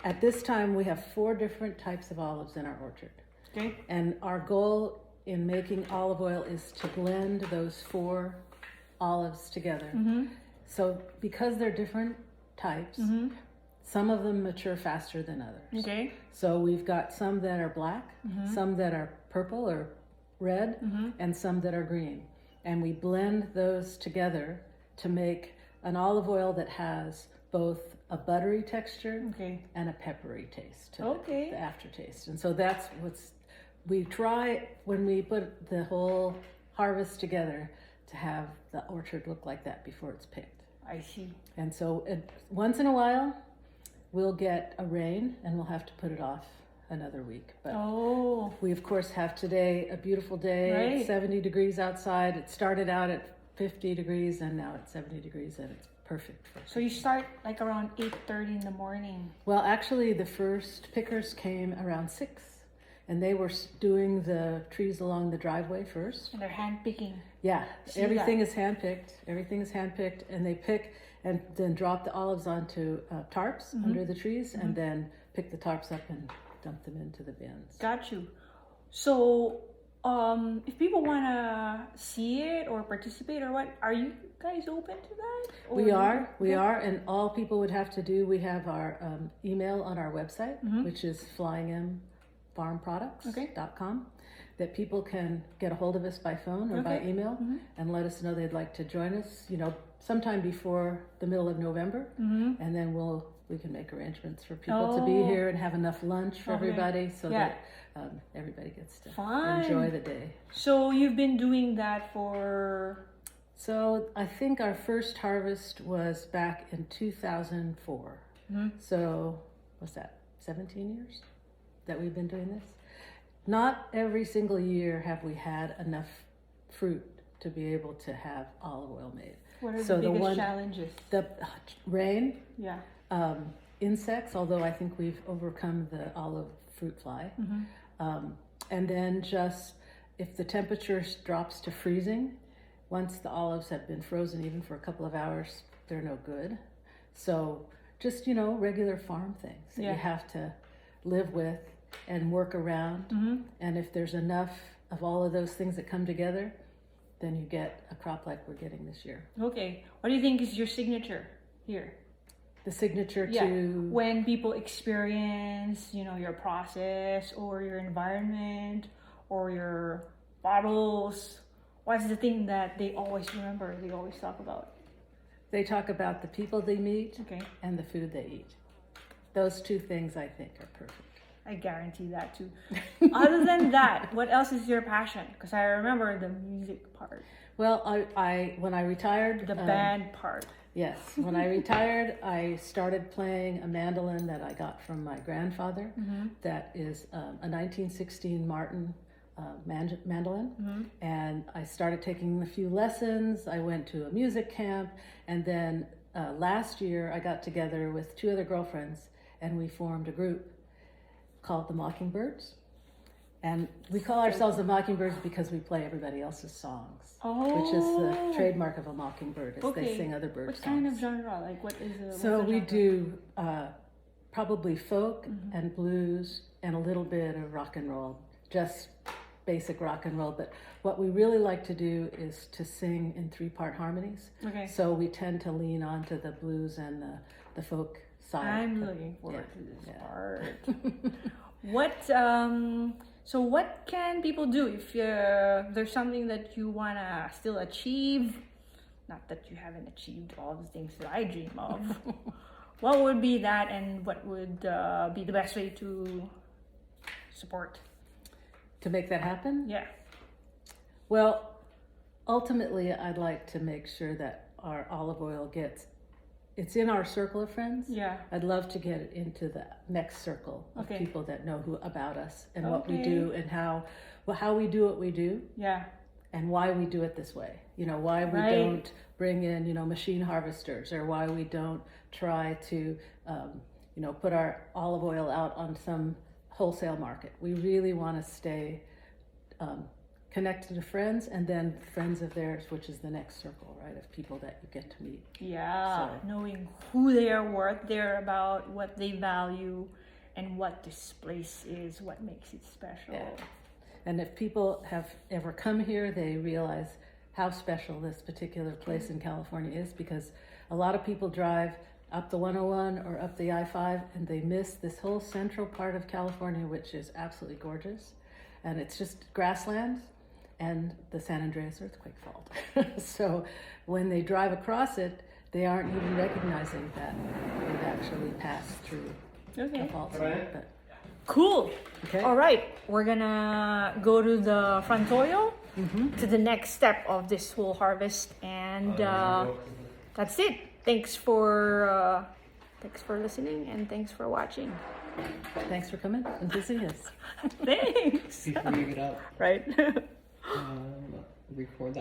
At this time, we have 4 different types of olives in our orchard. Okay. And our goal in making olive oil is to blend those 4 olives together. So because they're different types, some of them mature faster than others. Okay. So we've got some that are black, some that are purple or red, and some that are green. And we blend those together to make an olive oil that has both a buttery texture and a peppery taste to the aftertaste. And so that's we try when we put the whole harvest together to have the orchard look like that before it's picked. I see. And so once in a while, we'll get a rain and we'll have to put it off another week. But we of course have today a beautiful day. It's 70 degrees outside. It started out at 50 degrees and now it's 70 degrees and it's perfect. So you start like around 8:30 in the morning? Well, actually the first pickers came around 6 and they were doing the trees along the driveway first. And they're hand picking. Yeah, everything is hand picked. Everything is hand picked and they pick and then drop the olives onto tarps under the trees and then pick the tarps up and dump them into the bins. Got you. So if people want to see it or participate or what, are you guys open to that? We are, and all people would have to do, we have our email on our website, which is flyingmfarmproducts.com, that people can get a hold of us by phone or by email and let us know they'd like to join us, sometime before the middle of November, and then we can make arrangements for people to be here and have enough lunch for everybody so that everybody gets to enjoy the day. So you've been doing that for... So I think our first harvest was back in 2004. So what's that, 17 years that we've been doing this? Not every single year have we had enough fruit to be able to have olive oil made. What are the biggest challenges? The rain, insects, although I think we've overcome the olive fruit fly. And then just if the temperature drops to freezing, once the olives have been frozen even for a couple of hours, they're no good. So just, regular farm things that you have to live with and work around. And if there's enough of all of those things that come together, then you get a crop like we're getting this year. Okay. What do you think is your signature here? The signature to... When people experience, your process or your environment or your bottles, what's the thing that they always remember, they always talk about? They talk about the people they meet and the food they eat. Those 2 things I think are perfect. I guarantee that too. Other than that, what else is your passion? Because I remember the music part. Well, I when I retired... The band part. Yes. When I retired, I started playing a mandolin that I got from my grandfather. That is a 1916 Martin mandolin. And I started taking a few lessons. I went to a music camp. And then last year, I got together with 2 other girlfriends and we formed a group called the Mockingbirds. And we call ourselves the Mockingbirds because we play everybody else's songs, which is the trademark of a mockingbird, is they sing other birds' songs. What kind of genre? Like what is it? So we do probably folk and blues and a little bit of rock and roll, just basic rock and roll. But what we really like to do is to sing in 3-part harmonies. So we tend to lean onto the blues and the folk side. I'm looking forward to this part. So what can people do if there's something that you want to still achieve? Not that you haven't achieved all the things that I dream of. What would be that, and what would be the best way to support? To make that happen? Yeah. Well, ultimately, I'd like to make sure that our olive oil it's in our circle of friends. Yeah. I'd love to get it into the next circle of people that know about us and what we do and how we do what we do. Yeah. And why we do it this way. Why we don't bring in, machine harvesters, or why we don't try to, put our olive oil out on some wholesale market. We really want to stay connected to friends, and then friends of theirs, which is the next circle, right, of people that you get to meet. Yeah, knowing who they are, what they're about, what they value, and what this place is, what makes it special. Yeah. And if people have ever come here, they realize how special this particular place in California is, because a lot of people drive up the 101 or up the I-5 and they miss this whole central part of California, which is absolutely gorgeous. And it's just grassland and the San Andreas earthquake fault. So when they drive across it, they aren't even recognizing that they've actually passed through a fault zone. But, cool. okay. All right, we're gonna go to the frontoyo, to the next step of this whole harvest, and that's it. Thanks for listening, and thanks for watching. Thanks for coming and visiting us. Thanks. Before you get up, Right. record that.